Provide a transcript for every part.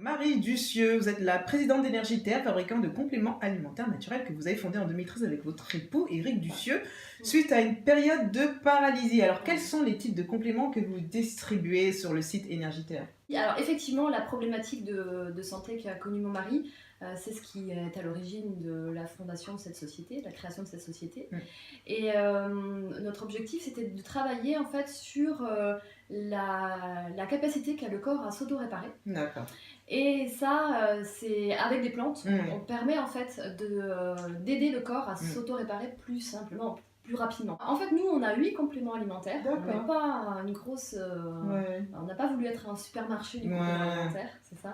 Marie Ducieux, vous êtes la présidente d'Énergie Terre, fabricant de compléments alimentaires naturels que vous avez fondé en 2013 avec votre époux Éric Ducieux, suite à une période de paralysie. Alors, quels sont les types de compléments que vous distribuez sur le site Énergie Terre? Alors effectivement, la problématique de santé qu'a connue mon mari, c'est ce qui est à l'origine de la fondation de cette société, de la création de cette société. Et notre objectif, c'était de travailler en fait sur la capacité qu'a le corps à s'auto-réparer. D'accord. Et ça, c'est avec des plantes, on permet en fait d'aider le corps à s'auto-réparer plus simplement, plus rapidement. En fait, nous, on a 8 compléments alimentaires. On n'est pas une grosse... On n'a pas voulu être un supermarché du complément alimentaire, c'est ça.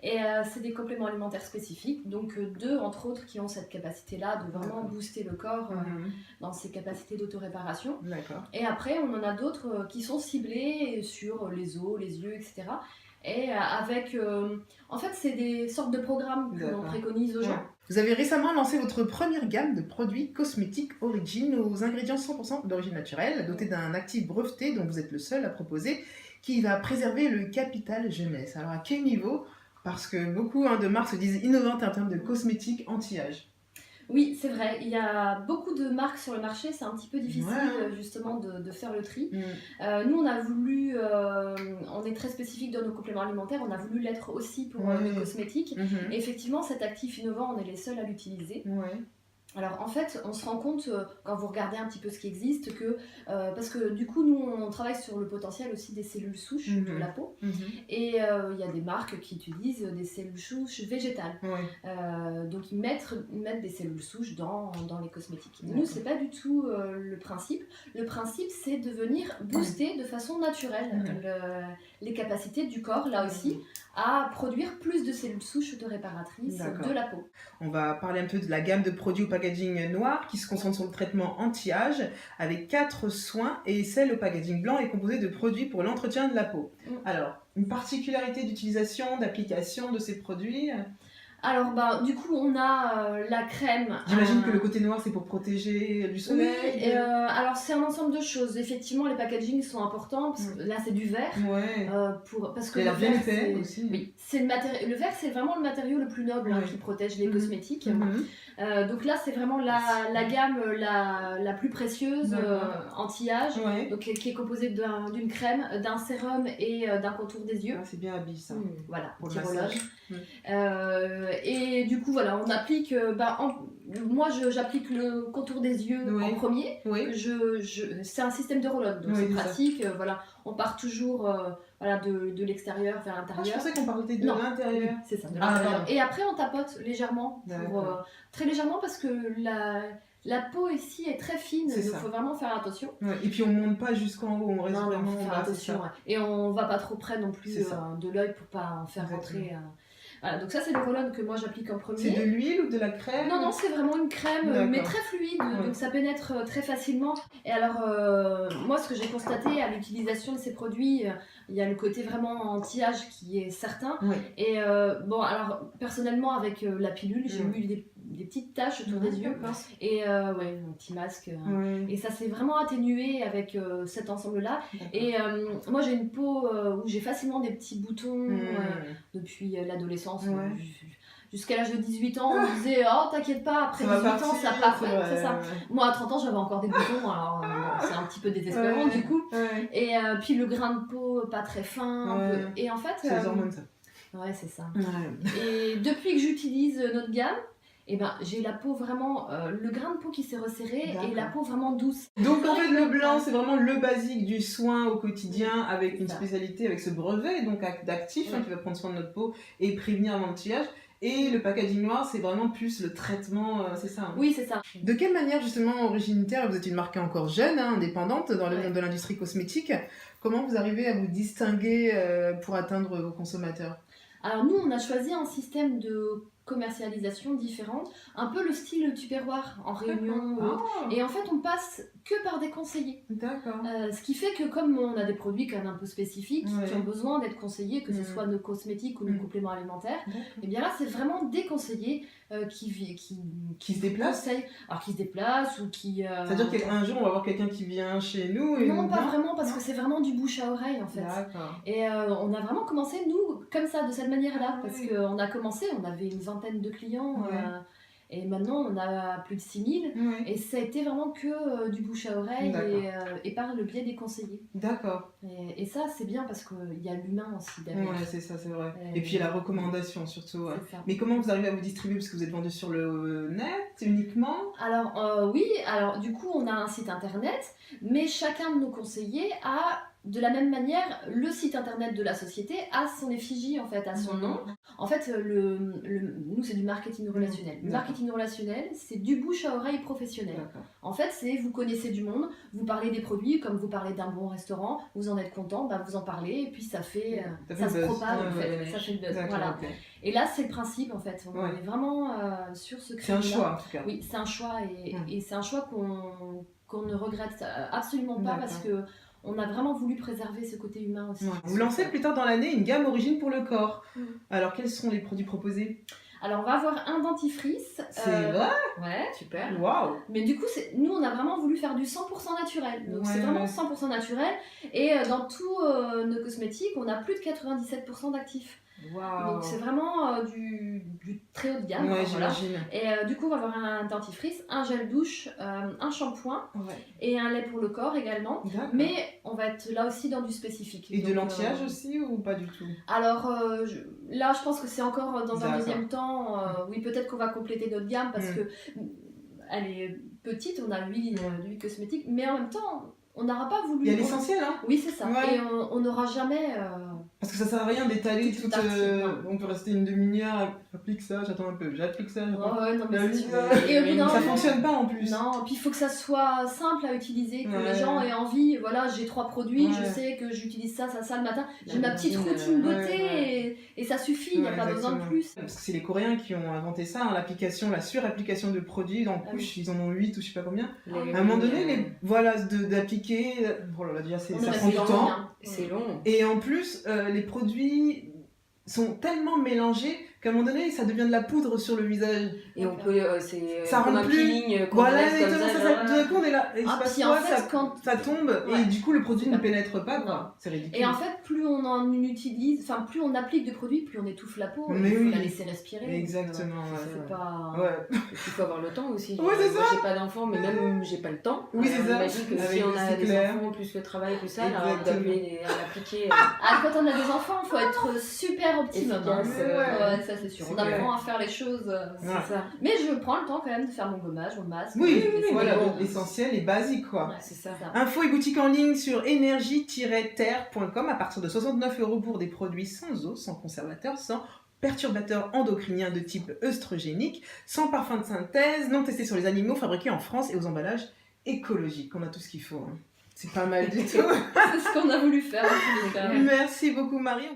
Et c'est des compléments alimentaires spécifiques, donc 2 entre autres qui ont cette capacité-là de vraiment booster le corps dans ses capacités d'autoréparation. Et après, on en a d'autres qui sont ciblés sur les os, les yeux, etc. Et avec... en fait, c'est des sortes de programmes que l'on préconise aux gens. Vous avez récemment lancé votre première gamme de produits cosmétiques Origine aux ingrédients 100% d'origine naturelle, dotés d'un actif breveté dont vous êtes le seul à proposer, qui va préserver le capital jeunesse. Alors à quel niveau? Parce que beaucoup de marques se disent innovantes en termes de cosmétiques anti-âge. Oui, c'est vrai, il y a beaucoup de marques sur le marché, c'est un petit peu difficile justement de faire le tri. Nous, on a voulu, on est très spécifique dans nos compléments alimentaires, on a voulu l'être aussi pour les cosmétiques. Et effectivement, cet actif innovant, on est les seuls à l'utiliser. Alors en fait, on se rend compte quand vous regardez un petit peu ce qui existe que, parce que du coup nous on travaille sur le potentiel aussi des cellules souches de la peau et il y a des marques qui utilisent des cellules souches végétales. Donc ils mettent des cellules souches dans les cosmétiques. Nous c'est pas du tout le principe. Le principe c'est de venir booster de façon naturelle les capacités du corps là aussi à produire plus de cellules souches autoréparatrices de la peau. On va parler un peu de la gamme de produits au packaging noir qui se concentre sur le traitement anti-âge avec 4 soins et celle au packaging blanc est composée de produits pour l'entretien de la peau. Alors, une particularité d'utilisation, d'application de ces produits? Alors, du coup, on a la crème. J'imagine que le côté noir, c'est pour protéger du soleil. Oui, alors c'est un ensemble de choses. Effectivement, les packagings sont importants, parce que là, c'est du verre. Parce que le verre, c'est aussi. Oui, le verre, c'est vraiment le matériau le plus noble qui protège les cosmétiques. Donc là, c'est vraiment la gamme la plus précieuse anti-âge, donc qui est composée d'une crème, d'un sérum et d'un contour des yeux. C'est bien habillé ça. Voilà, pour le massage. Et du coup, voilà, on applique. Moi, j'applique le contour des yeux en premier. C'est un système de roll-on, donc c'est pratique. Voilà, on part toujours de l'extérieur vers l'intérieur. Je pensais qu'on parlait de l'intérieur. C'est ça, de l'intérieur. Et après, on tapote légèrement, très légèrement, parce que la peau ici est très fine, donc il faut vraiment faire attention. Et puis on ne monte pas jusqu'en haut, on reste vraiment. Faire attention. Et on ne va pas trop près non plus de l'œil pour ne pas en faire rentrer. Voilà, donc ça c'est le roll-on que moi j'applique en premier. C'est de l'huile ou de la crème? Non, c'est vraiment une crème, mais très fluide, donc ça pénètre très facilement. Et alors, moi ce que j'ai constaté à l'utilisation de ces produits, il y a le côté vraiment anti-âge qui est certain. Et alors personnellement avec la pilule, j'ai eu des petites taches autour des yeux. Et un petit masque. Et ça s'est vraiment atténué avec cet ensemble-là. Et moi j'ai une peau où j'ai facilement des petits boutons depuis l'adolescence. Jusqu'à l'âge de 18 ans, on disait oh t'inquiète pas, après 18 ans ça part. C'est ça. Moi à 30 ans j'avais encore des boutons, alors c'est un petit peu désespérant du coup. Et puis le grain de peau pas très fin. Et en fait. C'est les hormones ça. Ouais, c'est ça. Et depuis que j'utilise notre gamme, j'ai la peau vraiment, le grain de peau qui s'est resserré et la peau vraiment douce. Donc en fait le blanc c'est vraiment le basique du soin au quotidien avec une spécialité, avec ce brevet donc d'actif qui va prendre soin de notre peau et prévenir l'anti-âge. Et le packaging noir, c'est vraiment plus le traitement, c'est ça. Oui, c'est ça. De quelle manière, justement, Origine Terre, vous êtes une marque encore jeune, indépendante dans le monde de l'industrie cosmétique, comment vous arrivez à vous distinguer pour atteindre vos consommateurs? Alors nous, on a choisi un système de commercialisation différente, un peu le style Tupperware en réunion. Et en fait, on passe que par des conseillers. Ce qui fait que comme on a des produits quand même un peu spécifiques qui ont besoin d'être conseillés, que ce soit nos cosmétiques ou nos compléments alimentaires, et bien là, c'est vraiment des conseillers qui se déplacent. Alors qui se déplacent ou qui... C'est-à-dire qu'un jour, on va avoir quelqu'un qui vient chez nous et non, pas vraiment, parce que c'est vraiment du bouche à oreille en fait. Et on a vraiment commencé, nous, comme ça, de cette manière-là, parce Oui. qu'on a commencé, on avait une vingtaine de clients, Ouais. et maintenant on a plus de 6000. Oui. Et ça a été vraiment que du bouche à oreille D'accord. et par le biais des conseillers. D'accord. Et ça, c'est bien parce qu'il y a l'humain aussi derrière. Ouais, c'est ça, c'est vrai. Et Et puis la recommandation surtout. Ouais. C'est ça. Mais comment vous arrivez à vous distribuer parce que vous êtes vendu sur le net uniquement? Alors, oui, alors du coup, on a un site internet, mais chacun de nos conseillers a, de la même manière, le site internet de la société a son effigie, en fait, à son nom. En fait, nous, c'est du marketing relationnel. Le D'accord. marketing relationnel, c'est du bouche à oreille professionnel. D'accord. En fait, c'est vous connaissez du monde, vous parlez des produits, comme vous parlez d'un bon restaurant, vous en êtes content, bah, vous en parlez, et puis ça fait, Ça fait ça le se buzz. propage, en Ouais, fait, ouais. ça fait le buzz. D'accord, Voilà. ok. Et là, c'est le principe, en fait. On Ouais. est vraiment sur ce C'est un créneau-là. choix en tout cas. Oui, c'est un choix et, Mm. et c'est un choix qu'on ne regrette absolument pas parce que on a vraiment voulu préserver ce côté humain aussi. Ouais. Vous lancez plus tard dans l'année une gamme origine pour le corps. Mm. Alors quels seront les produits proposés? Alors on va avoir un dentifrice. C'est vrai? Ouais. Super. Waouh! Mais du coup, nous on a vraiment voulu faire du 100% naturel. Donc c'est Ouais, vraiment ouais. 100% naturel. Et dans tous nos cosmétiques, on a plus de 97% d'actifs. Waouh! Donc c'est vraiment du très haut de gamme. Ouais, Voilà. j'imagine. Et du coup, on va avoir un dentifrice, un gel douche, un shampoing Ouais. et un lait pour le corps également. D'accord. Mais on va être là aussi dans du spécifique. Et de Donc, l'anti-âge aussi ou pas du tout? Alors là, je pense que c'est encore dans un D'accord. deuxième temps. Oui, peut-être qu'on va compléter notre gamme parce Mm. que elle est petite, on a 8 cosmétiques, mais en même temps, on n'aura pas voulu. Il y a l'essentiel, hein? Oui, c'est ça. Ouais. Et on n'aura jamais. Parce que ça sert à rien d'étaler Toute toute. partie, non. On peut rester une demi-heure, j'applique ça, j'attends un peu, j'applique ça, j'attends. Ouais, non, mais La c'est vie, sûr. Et au bout d'un ça moment- fonctionne pas en plus. Non, puis il faut que ça soit simple à utiliser, que Ouais. les gens aient envie. Voilà, j'ai 3 produits, Ouais. je sais que j'utilise ça le matin. J'ai Ouais, ma petite une routine beauté ouais. et ça suffit, il n'y a Ouais, pas besoin de exactement. plus. Parce que c'est les Coréens qui ont inventé ça, hein, l'application, la surapplication de produits en Ah couches, ils en ont 8 ou je sais pas combien. Les- À un moment donné, voilà, d'appliquer, oh là là, déjà On ça a prend fait du dans temps. le lien. C'est long. Et en plus, les produits sont tellement mélangés qu'à un moment donné, ça devient de la poudre sur le visage. Et on peut, c'est Ça comme rend un plus- peeling qu'on Voilà, laisse comme exactement, ça. ça, tout d'un coup, on est là. Et il se Ah, passe puis en quoi, fait, ça, quand- ça tombe, et Ouais. du coup, le produit ne pas- pénètre pas, Non. quoi. C'est ridicule. Et en fait, plus on en utilise, enfin plus on applique de produits, plus on étouffe la peau. Mais il faut oui. la laisser respirer. Exactement, Donc, ouais. c'est pas. Ouais. Et puis, il faut avoir le temps aussi. Ouais, c'est Moi, ça. j'ai pas d'enfant, mais même j'ai pas le temps. Oui, c'est ça. Imagine que Avec si on le a des cyclaire. enfants, plus le travail, tout ça, alors Exactement. à l'appliquer. Ah, quand on a des enfants, il faut être super optimum. Efficace, Ouais, ça c'est sûr. C'est On clair. apprend à faire les choses. Ouais. C'est ça. Mais je prends le temps quand même de faire mon gommage, mon masque. Oui, les voilà, sillons. l'essentiel est basique, quoi. Ouais, C'est ça. Infos et boutiques en ligne sur énergie-terre.com à partir de 69 € pour des produits sans eau, sans conservateur, sans perturbateurs endocriniens de type œstrogénique, sans parfum de synthèse, non testés sur les animaux, fabriqués en France et aux emballages écologiques. On a tout ce qu'il faut. Hein. C'est pas mal du tout. C'est ce qu'on a voulu faire en tous les cas. Merci beaucoup Marie.